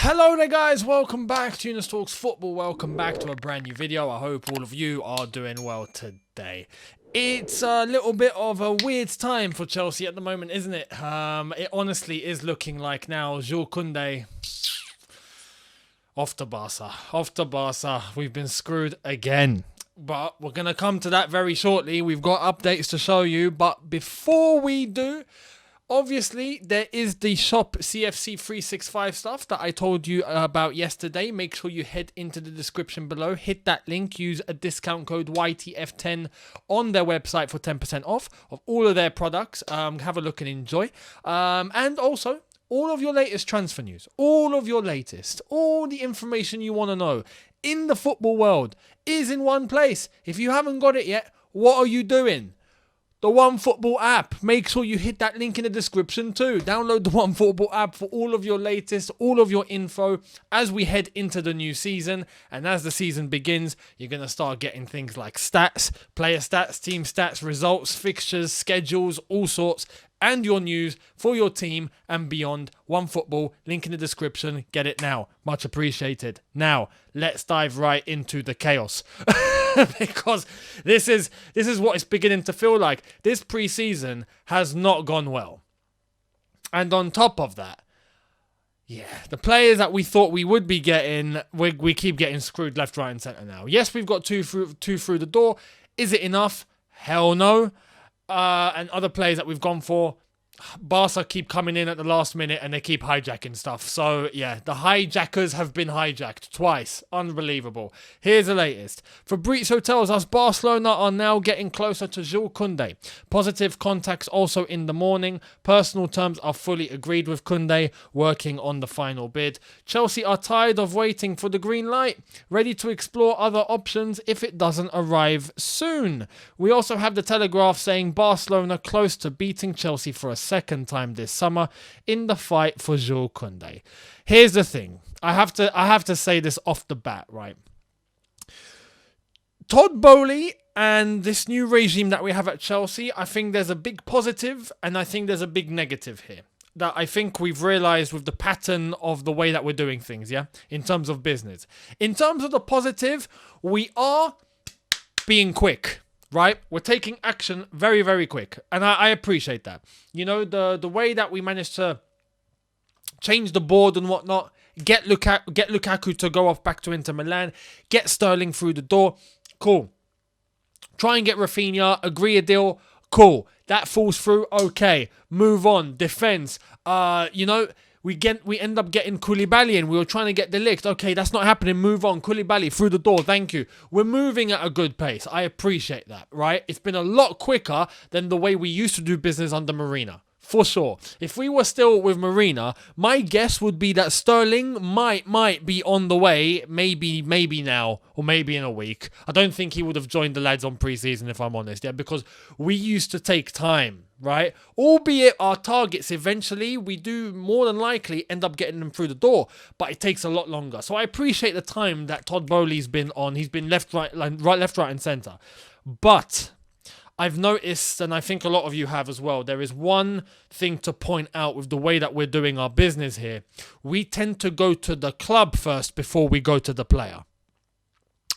Hello there guys, welcome back to Younes Talks Football, welcome back to a brand new video. I hope all of you are doing well today. It's a little bit of a weird time for Chelsea at the moment, isn't it? It honestly is looking like now Kounde off to Barca. We've been screwed again. But we're going to come to that very shortly. We've got updates to show you, but before we do, obviously, there is the shop CFC 365 stuff that I told you about yesterday. Make sure you head into the description below. Hit that link. Use a discount code YTF10 on their website for 10% off of all of their products. Have a look and enjoy. And also, all of your latest transfer news. All the information you want to know in the football world is in one place. If you haven't got it yet, what are you doing? The OneFootball app. Make sure you hit that link in the description too. Download the OneFootball app for all of your latest, all of your info as we head into the new season. And as the season begins, you're going to start getting things like stats, player stats, team stats, results, fixtures, schedules, all sorts, and your news for your team and beyond. OneFootball, link in the description. Get it now. Much appreciated. Now, let's dive right into the chaos. Because this is what it's beginning to feel like. This pre-season has not gone well. And on top of that, the players that we thought we would be getting, we keep getting screwed left, right and centre now. Yes, we've got two through the door. Is it enough? Hell no. And other players that we've gone for, Barca keep coming in at the last minute and they keep hijacking stuff. So, yeah, the hijackers have been hijacked twice. Unbelievable. Here's the latest. Fabrizio tells us Barcelona are now getting closer to Kounde. Positive contacts also in the morning. Personal terms are fully agreed with Kounde, working on the final bid. Chelsea are tired of waiting for the green light, ready to explore other options if it doesn't arrive soon. We also have the Telegraph saying Barcelona close to beating Chelsea for a second time this summer in the fight for Kounde. Here's the thing. I have to say this off the bat, right? Todd Boehly and this new regime that we have at Chelsea, I think there's a big positive and I think there's a big negative here that I think we've realized with the pattern of the way that we're doing things, in terms of business. In terms of the positive, we are being quick. Right? We're taking action very, very quick. And I appreciate that. You know, the way that we managed to change the board and whatnot, get Lukaku to go off back to Inter Milan, get Sterling through the door, cool. Try and get Rafinha, agree a deal, cool. That falls through, okay. Move on, defense. We end up getting Koulibaly and we were trying to get De Ligt. Okay, that's not happening. Move on. Koulibaly through the door. Thank you. We're moving at a good pace. I appreciate that, right? It's been a lot quicker than the way we used to do business under Marina. For sure. If we were still with Marina, my guess would be that Sterling might be on the way. Maybe now, or maybe in a week. I don't think he would have joined the lads on pre-season, if I'm honest, because we used to take time, right? Albeit our targets eventually, we do more than likely end up getting them through the door, but it takes a lot longer. So I appreciate the time that Todd Boehly's been on. He's been left, right, and centre. But I've noticed, and I think a lot of you have as well, there is one thing to point out with the way that we're doing our business here. We tend to go to the club first before we go to the player.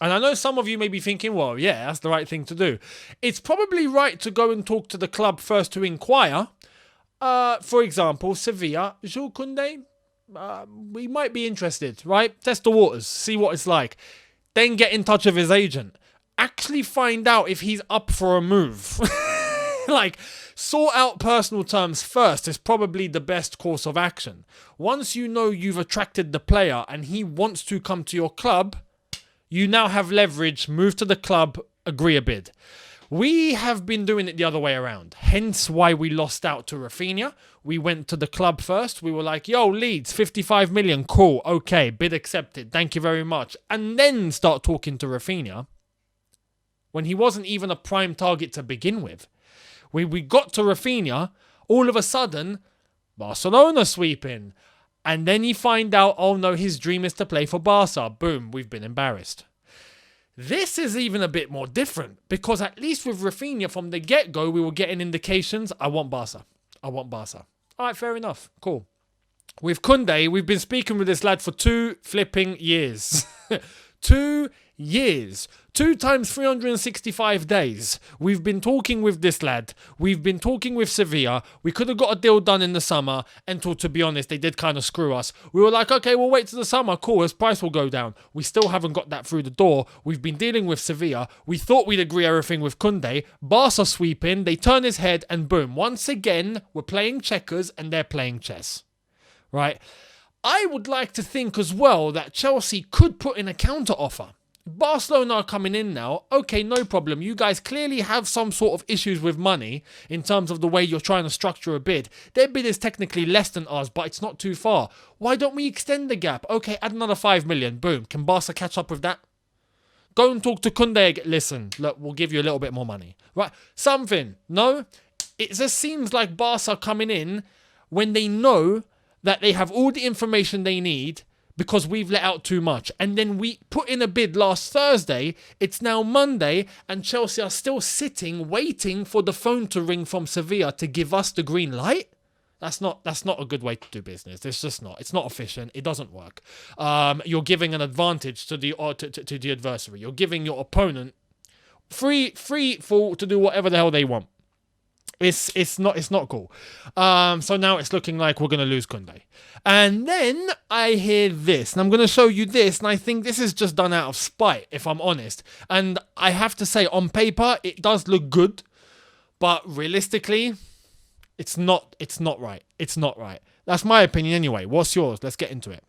And I know some of you may be thinking, well, yeah, that's the right thing to do. It's probably right to go and talk to the club first to inquire. For example, Sevilla, Kounde, we might be interested, right? Test the waters, see what it's like. Then get in touch with his agent. Actually find out if he's up for a move. Sort out personal terms first is probably the best course of action. Once you know you've attracted the player and he wants to come to your club, you now have leverage, move to the club, agree a bid. We have been doing it the other way around. Hence why we lost out to Rafinha. We went to the club first. We were like, yo, Leeds, 55 million. Cool. Okay, bid accepted. Thank you very much. And then start talking to Rafinha when he wasn't even a prime target to begin with. We got to Rafinha, all of a sudden, Barcelona sweeping. And then you find out, oh no, his dream is to play for Barca. Boom, we've been embarrassed. This is even a bit more different because at least with Rafinha from the get-go, we were getting indications, I want Barca. All right, fair enough. Cool. with Kounde, we've been speaking with this lad for 2 flipping years. 2 years. 2 times 365 days. We've been talking with this lad. We've been talking with Sevilla. We could have got a deal done in the summer. And to be honest, they did kind of screw us. We were like, okay, we'll wait till the summer. Cool, his price will go down. We still haven't got that through the door. We've been dealing with Sevilla. We thought we'd agree everything with Kounde. Barca sweep in. They turn his head and boom. Once again, we're playing checkers and they're playing chess. Right? I would like to think as well that Chelsea could put in a counter offer. Barcelona are coming in now. Okay, no problem. You guys clearly have some sort of issues with money in terms of the way you're trying to structure a bid. Their bid is technically less than ours, but it's not too far. Why don't we extend the gap? Okay, add another 5 million. Boom. Can Barca catch up with that? Go and talk to Kounde. Listen, look, we'll give you a little bit more money. Right? Something. No? It just seems like Barca coming in when they know that they have all the information they need because we've let out too much. And then we put in a bid last Thursday. It's now Monday and Chelsea are still sitting, waiting for the phone to ring from Sevilla to give us the green light. That's not a good way to do business. It's just not. It's not efficient. It doesn't work. You're giving an advantage to the adversary. You're giving your opponent free to do whatever the hell they want. It's not cool. So now it's looking like we're going to lose Kounde. And then I hear this, and I'm going to show you this, and I think this is just done out of spite, if I'm honest. And I have to say, on paper, it does look good, but realistically, it's not right. It's not right. That's my opinion anyway. What's yours? Let's get into it.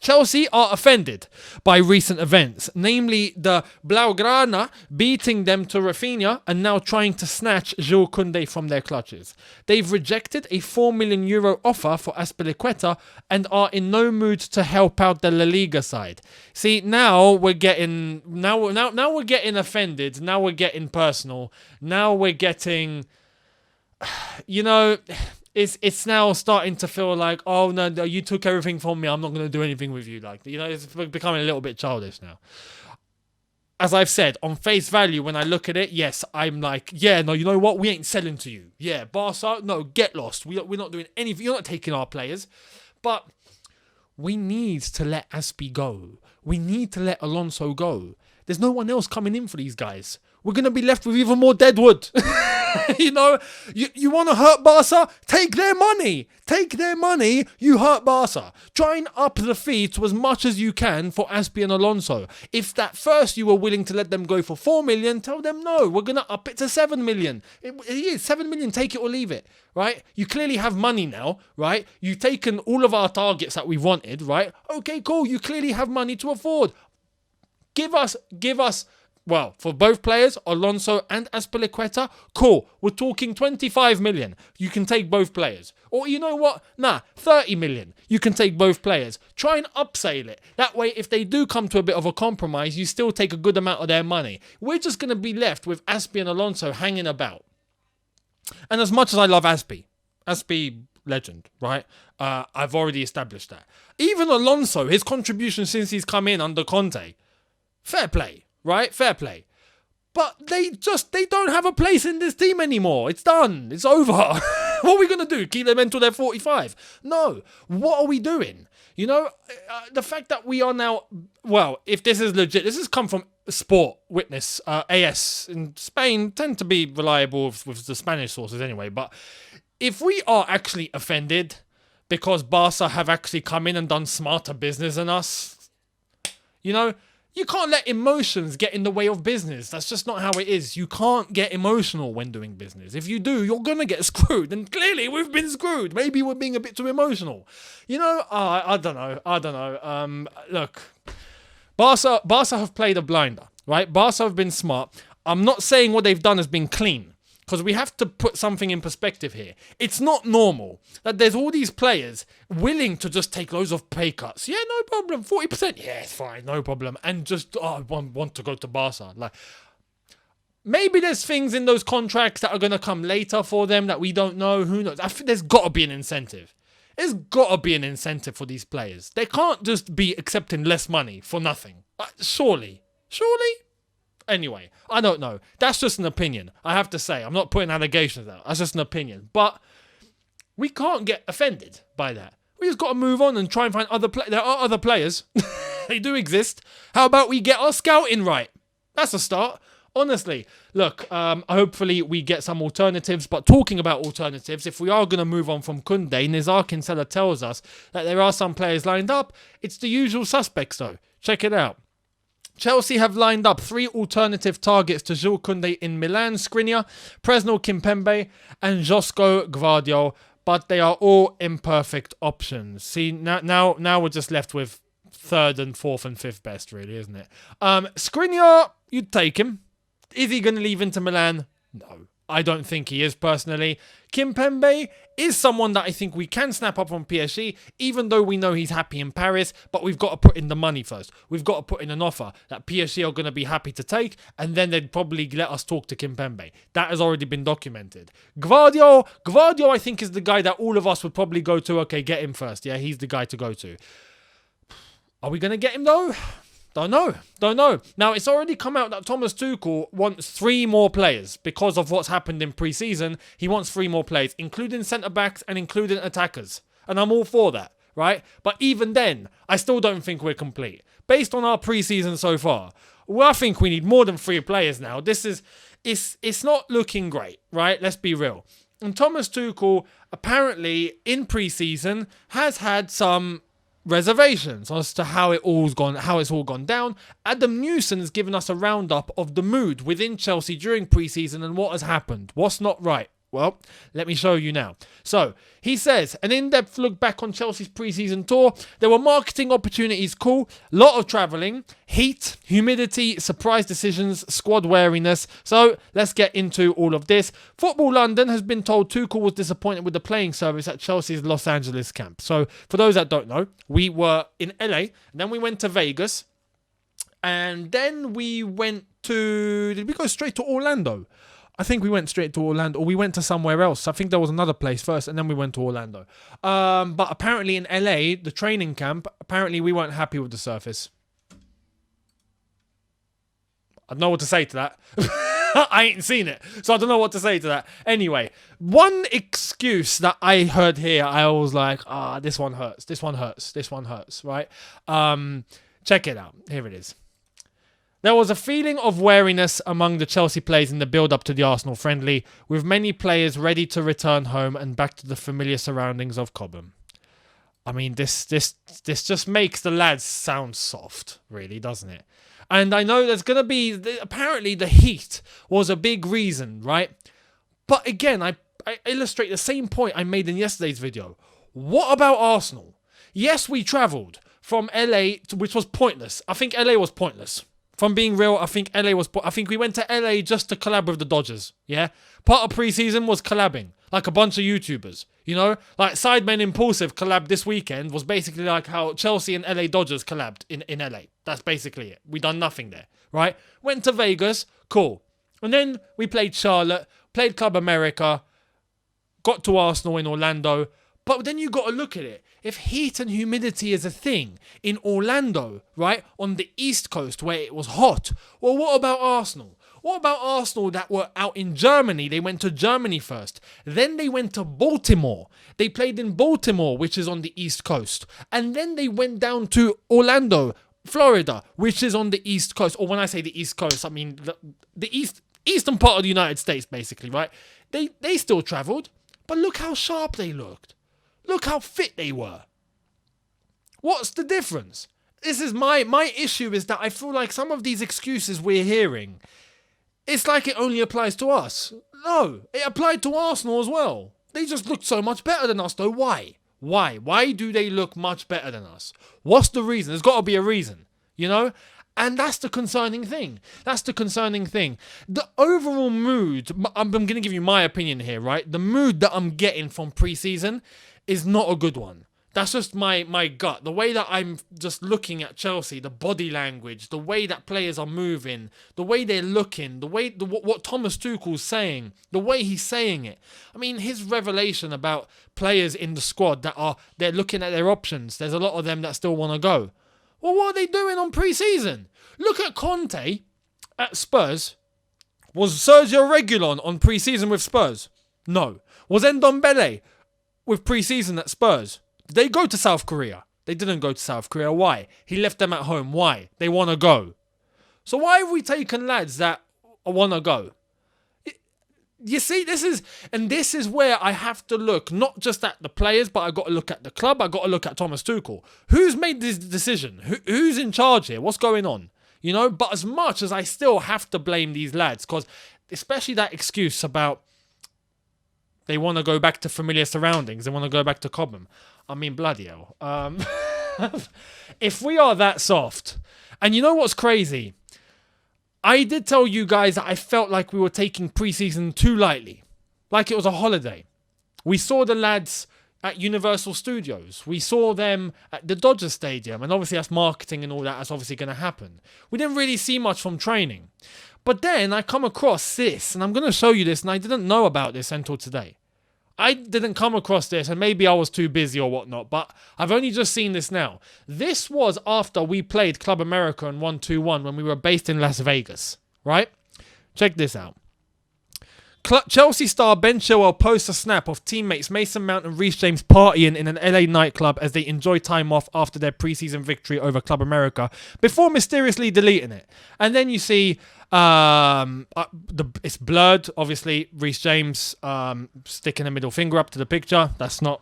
Chelsea are offended by recent events, namely the Blaugrana beating them to Rafinha and now trying to snatch Jules Kounde from their clutches. They've rejected a €4 million offer for Azpilicueta and are in no mood to help out the La Liga side. See, now we're getting offended. Now we're getting personal. Now we're getting, It's now starting to feel like, oh no, you took everything from me. I'm not going to do anything with you. It's becoming a little bit childish now. As I've said, on face value, when I look at it, yes, I'm like, yeah, no, you know what? We ain't selling to you. Yeah, Barca, no, get lost. We're not doing anything. You're not taking our players. But we need to let Aspi go. We need to let Alonso go. There's no one else coming in for these guys. We're going to be left with even more deadwood. You want to hurt Barca? Take their money. Take their money. You hurt Barca. Try and up the fee to as much as you can for Aspi and Alonso. If that first you were willing to let them go for 4 million, tell them no. We're going to up it to 7 million. It is 7 million. Take it or leave it. Right? You clearly have money now. Right? You've taken all of our targets that we wanted. Right? Okay, cool. You clearly have money to afford. Give us. Well, for both players, Alonso and Azpilicueta, cool. We're talking 25 million. You can take both players. Or you know what? 30 million. You can take both players. Try and upsell it. That way, if they do come to a bit of a compromise, you still take a good amount of their money. We're just going to be left with Aspi and Alonso hanging about. And as much as I love Aspi, legend, right? I've already established that. Even Alonso, his contribution since he's come in under Conte, fair play. Right? Fair play. But they don't have a place in this team anymore. It's done. It's over. What are we going to do? Keep them until they're 45? No. What are we doing? The fact that we are now, well, if this is legit, this has come from Sport Witness, AS in Spain, tend to be reliable with the Spanish sources anyway. But if we are actually offended because Barca have actually come in and done smarter business than us, you can't let emotions get in the way of business. That's just not how it is. You can't get emotional when doing business. If you do, you're going to get screwed. And clearly, we've been screwed. Maybe we're being a bit too emotional. I don't know. Look, Barca have played a blinder, right? Barca have been smart. I'm not saying what they've done has been clean, because we have to put something in perspective here. It's not normal that there's all these players willing to just take loads of pay cuts. Yeah, no problem. 40%. Yeah, it's fine. No problem. And just, want to go to Barca. Maybe there's things in those contracts that are going to come later for them that we don't know. Who knows? I think there's got to be an incentive. There's got to be an incentive for these players. They can't just be accepting less money for nothing. Surely? Anyway, I don't know. That's just an opinion. I have to say, I'm not putting allegations out. That's just an opinion. But we can't get offended by that. We just got to move on and try and find other players. There are other players. They do exist. How about we get our scouting right? That's a start. Honestly, look, hopefully we get some alternatives. But talking about alternatives, if we are going to move on from Kounde, Nizar Kinsella tells us that there are some players lined up. It's the usual suspects, though. Check it out. Chelsea have lined up 3 alternative targets to Jules Kounde in Milan: Skriniar, Presnel Kimpembe, and Josko Gvardiol. But they are all imperfect options. See, now we're just left with 3rd and 4th and 5th best, really, isn't it? Skriniar, you'd take him. Is he going to leave Inter Milan? No, I don't think he is, personally. Kimpembe is someone that I think we can snap up from PSG, even though we know he's happy in Paris, but we've got to put in the money first. We've got to put in an offer that PSG are going to be happy to take, and then they'd probably let us talk to Kimpembe. That has already been documented. Gvardiol, I think, is the guy that all of us would probably go to. Okay, get him first. Yeah, he's the guy to go to. Are we going to get him, though? Don't know. Now, it's already come out that Thomas Tuchel wants 3 more players because of what's happened in pre-season. He wants 3 more players, including centre-backs and including attackers. And I'm all for that, right? But even then, I still don't think we're complete. Based on our pre-season so far, well, I think we need more than 3 players now. It's not looking great, right? Let's be real. And Thomas Tuchel, apparently, in pre-season, has had some reservations as to how it's all gone down. Adam Newson has given us a roundup of the mood within Chelsea during pre-season and what has happened. What's not right? Well, let me show you now. So, he says, an in-depth look back on Chelsea's pre-season tour. There were marketing opportunities, cool, lot of travelling, heat, humidity, surprise decisions, squad wariness. So, let's get into all of this. Football London has been told Tuchel was disappointed with the playing service at Chelsea's Los Angeles camp. So, for those that don't know, we were in LA, then we went to Vegas, and then we went to... Did we go straight to Orlando? I think we went straight to Orlando, or we went to somewhere else. I think there was another place first, and then we went to Orlando. But apparently in LA, the training camp, apparently we weren't happy with the surface. I don't know what to say to that. I ain't seen it, so I don't know what to say to that. Anyway, one excuse that I heard here, I was like, this one hurts, right? Check it out. Here it is. There was a feeling of wariness among the Chelsea players in the build-up to the Arsenal friendly, with many players ready to return home and back to the familiar surroundings of Cobham. I mean, this just makes the lads sound soft, really, doesn't it? And I know there's going to be... Apparently, the heat was a big reason, right? But again, I illustrate the same point I made in yesterday's video. What about Arsenal? Yes, we travelled from LA, which was pointless. I think LA was pointless. From being real, I think I think we went to LA just to collab with the Dodgers, yeah? Part of pre-season was collabing, like a bunch of YouTubers, you know? Like Sidemen Impulsive collab this weekend was basically like how Chelsea and LA Dodgers collabed in LA. That's basically it. We done nothing there, right? Went to Vegas, cool. And then we played Charlotte, played Club America, got to Arsenal in Orlando. But then you got to look at it. If heat and humidity is a thing in Orlando, right, on the East Coast where it was hot, well, what about Arsenal? What about Arsenal that were out in Germany? They went to Germany first. Then they went to Baltimore. They played in Baltimore, which is on the East Coast. And then they went down to Orlando, Florida, which is on the East Coast. Or when I say the East Coast, I mean the eastern part of the United States, basically, right? They still travelled, but look how sharp they looked. Look how fit they were. What's the difference? This is my issue is that I feel like some of these excuses we're hearing, it's like it only applies to us. No, it applied to Arsenal as well. They just looked so much better than us though. Why? Why do they look much better than us? What's the reason? There's got to be a reason, you know? And that's the concerning thing. The overall mood, I'm going to give you my opinion here, right? The mood that I'm getting from pre-season is not a good one. That's just my gut. The way that I'm just looking at Chelsea, the body language, the way that players are moving, the way they're looking, what Thomas Tuchel's saying, the way he's saying it. I mean, his revelation about players in the squad they're looking at their options. There's a lot of them that still want to go. Well, what are they doing on pre-season? Look at Kounde at Spurs. Was Sergio Reguilon on pre-season with Spurs? No. Was Ndombele with pre-season at Spurs? Did they go to South Korea? They didn't go to South Korea. Why? He left them at home. Why? They want to go. So why have we taken lads that want to go? You see, this is where I have to look, not just at the players, but I got to look at the club. I got to look at Thomas Tuchel. Who's made this decision? Who's in charge here? What's going on? You know, but as much as I still have to blame these lads, because especially that excuse about they want to go back to familiar surroundings, they want to go back to Cobham. I mean, bloody hell. If we are that soft, and you know what's crazy? I did tell you guys that I felt like we were taking pre-season too lightly, like it was a holiday. We saw the lads at Universal Studios. We saw them at the Dodger Stadium, and obviously that's marketing and all that. That's obviously going to happen. We didn't really see much from training. But then I come across this, and I'm going to show you this, and I didn't know about this until today. I didn't come across this, and maybe I was too busy or whatnot, but I've only just seen this now. This was after we played Club America and won 2-1 when we were based in Las Vegas, right? Check this out. Chelsea star Ben Chilwell posts a snap of teammates Mason Mount and Reece James partying in an LA nightclub as they enjoy time off after their preseason victory over Club America before mysteriously deleting it. And then you see it's blurred, obviously. Reece James sticking a middle finger up to the picture. That's not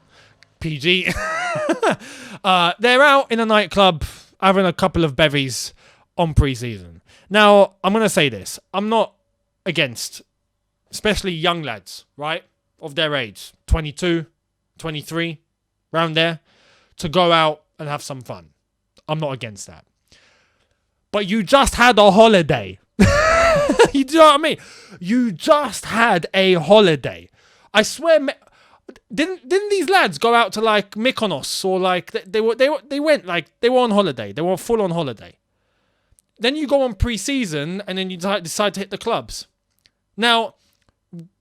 PG. They're out in a nightclub having a couple of bevies on preseason. Now, I'm going to say this. I'm not against, especially young lads, right, of their age, 22, 23, around there, to go out and have some fun. I'm not against that. But you just had a holiday. You know what I mean? You just had a holiday. I swear, didn't these lads go out to like Mykonos or like they went like they were on holiday. They were full on holiday. Then you go on pre-season and then you decide to hit the clubs. Now,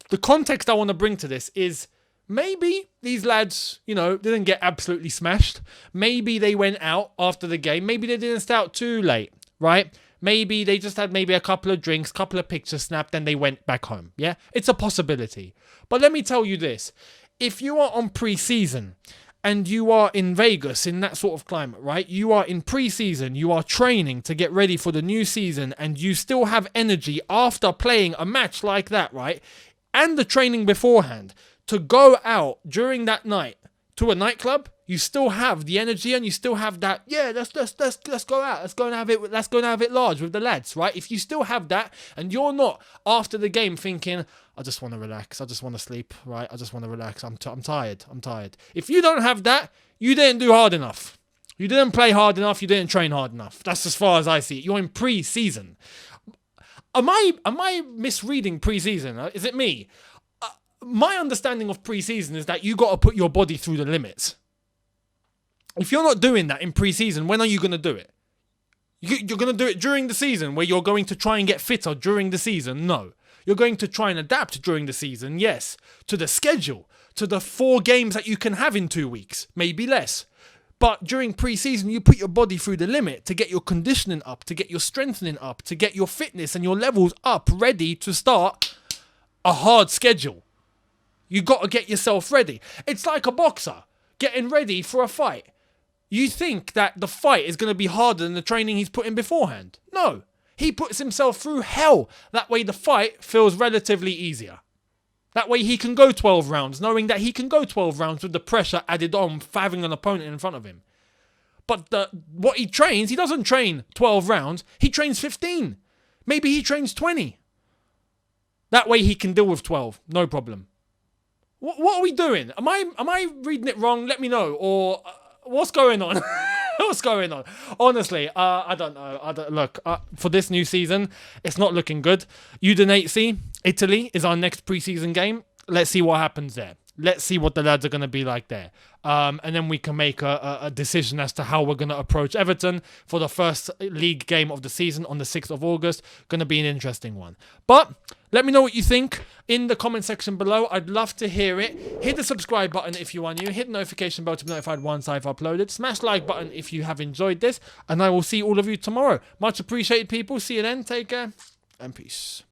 the context I want to bring to this is maybe these lads, you know, didn't get absolutely smashed. Maybe they went out after the game. Maybe they didn't stay out too late, right? Maybe they just had maybe a couple of drinks, couple of pictures snapped, and they went back home. Yeah, it's a possibility. But let me tell you this. If you are on pre-season and you are in Vegas in that sort of climate, right? You are in pre-season, you are training to get ready for the new season, and you still have energy after playing a match like that, right? And the training beforehand, to go out during that night to a nightclub, you still have the energy and you still have that, yeah, let's go out. Let's go and have it large with the lads, right? If you still have that and you're not after the game thinking, I just want to relax, I just want to sleep, right? I just want to relax. I'm tired. If you don't have that, you didn't do hard enough. You didn't play hard enough, you didn't train hard enough. That's as far as I see it. You're in pre-season. Am I misreading pre-season? Is it me? My understanding of pre-season is that you got to put your body through the limits. If you're not doing that in pre-season, when are you going to do it? You're going to do it during the season where you're going to try and get fitter during the season? No. You're going to try and adapt during the season, yes, to the schedule, to the 4 games that you can have in 2 weeks, maybe less. But during pre-season, you put your body through the limit to get your conditioning up, to get your strengthening up, to get your fitness and your levels up, ready to start a hard schedule. You got to get yourself ready. It's like a boxer getting ready for a fight. You think that the fight is going to be harder than the training he's put in beforehand. No. He puts himself through hell. That way the fight feels relatively easier. That way he can go 12 rounds, knowing that he can go 12 rounds with the pressure added on for having an opponent in front of him. But what he trains, he doesn't train 12 rounds. He trains 15. Maybe he trains 20. That way he can deal with 12. No problem. What are we doing? Am I reading it wrong? Let me know. Or what's going on? What's going on? Honestly, I don't know. Look, for this new season, it's not looking good. Udinese, Italy is our next preseason game. Let's see what happens there. Let's see what the lads are going to be like there. And then we can make a decision as to how we're going to approach Everton for the first league game of the season on the 6th of August. Going to be an interesting one. But let me know what you think in the comment section below. I'd love to hear it. Hit the subscribe button if you are new. Hit the notification bell to be notified once I've uploaded. Smash the like button if you have enjoyed this. And I will see all of you tomorrow. Much appreciated, people. See you then. Take care and peace.